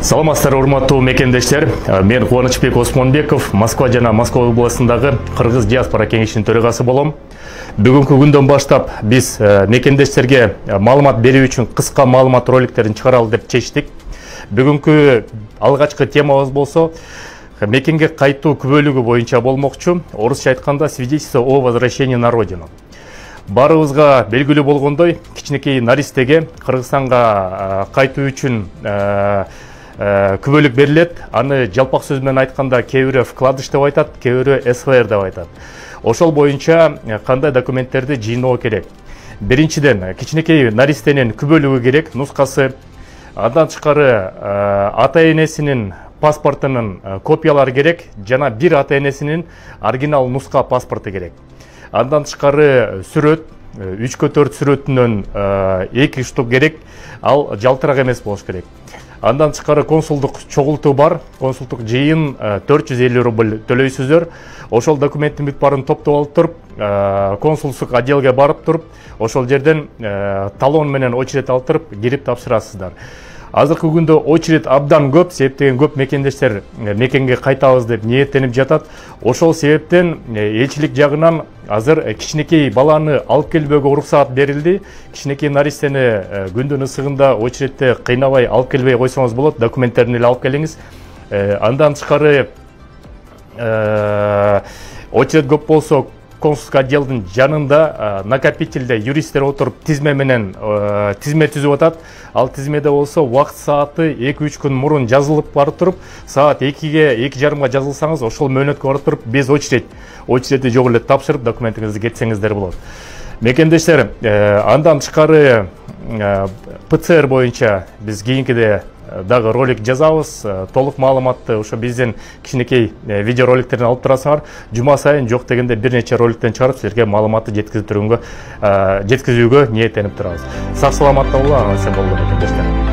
Саламатсыздар, урматтуу мекендештер. Мен Кубанычбек Осмонбеков, Москва жана Москва областындагы Кыргыз диаспора кеңешинин төрагасы болом. Бүгүнкү күндөн баштап биз мекендештерге маалымат берүү үчүн кыска маалымат роликтерин чыгаралы деп чечтик. Бүгүнкү алгачкы темабыз болсо мекенге кайтуу күбөлүгү боюнча болмокчу. Орусча айтканда свидетельство о возвращении на родину. Барыбызга белгилүү болгондой, кичинекей наристеге Кыргызстанга кайтуу үчүн күбөлүк берилет. Аны жалпак сөз менен айтканда кээ бирөө вкладыш деп айтат, кээ бирөө СВР деп айтат. Ошол боюнча кандай документтерди жыйноо керек? Биринчиден, кичинекей наристенин күбөлүгү керек, нускасы. Андан тышкары ата-энесинин паспортунун копиялары керек, жана бир ата-энесинин оригинал нуска паспорту керек. Андан тышкары сүрөт, 3x4 сүрөтүнөн 2 штук керек, ал жалтырак эмес болуш керек. Андан тышкары консулдук чогултуу бар, консулдук жыйын 450 рубль төлөйсүздөр. Ошол документтин бүт баарын топтоп алып туруп, консулдук отделге барып туруп, ошол жерден талон менен очередь алып туруп, кирип тапшырасыздар. Азыркы күндө очередь абдан көп, себептен көп мекендештер мекенге кайтабыз деп ниеттенип жатат. Ошол себептен элчилик жагынан азыр кичинекей баланы алып келбөөгө уруксаат берилди. Кичинекей наристени күндүн ысыгында очередьте кыйнабай алып келбей койсоңуз болот, документтерин эле алып келиңиз. Андан тышкары очередь көп болсо консулдук отделдин жанында накопительде юристтер отуруп тизме менен тизме түзүп атат. Ал тизмеде болсо убакыт сааты 2-3 күн мурун жазылып барып туруп, саат 2:30-га жазылсаңыз, ошол мөөнөткө барып туруп, без очередти жок эле тапшырып, документиңизди кетсеңиздер болот. Мекендештер, андан тышкары ПЦР боюнча биз кийинкиде дагы ролик жазабыз. Толук маалыматты ошо биздин кичинекей видеороликтерден алып турасыңар. Жума сайын жок дегенде бир нече роликтен чыгарып силерге маалыматты жеткизүүгө ниеттенип турабыз. Сак саламатта болуңар, аман эсен болуңар мекендештер.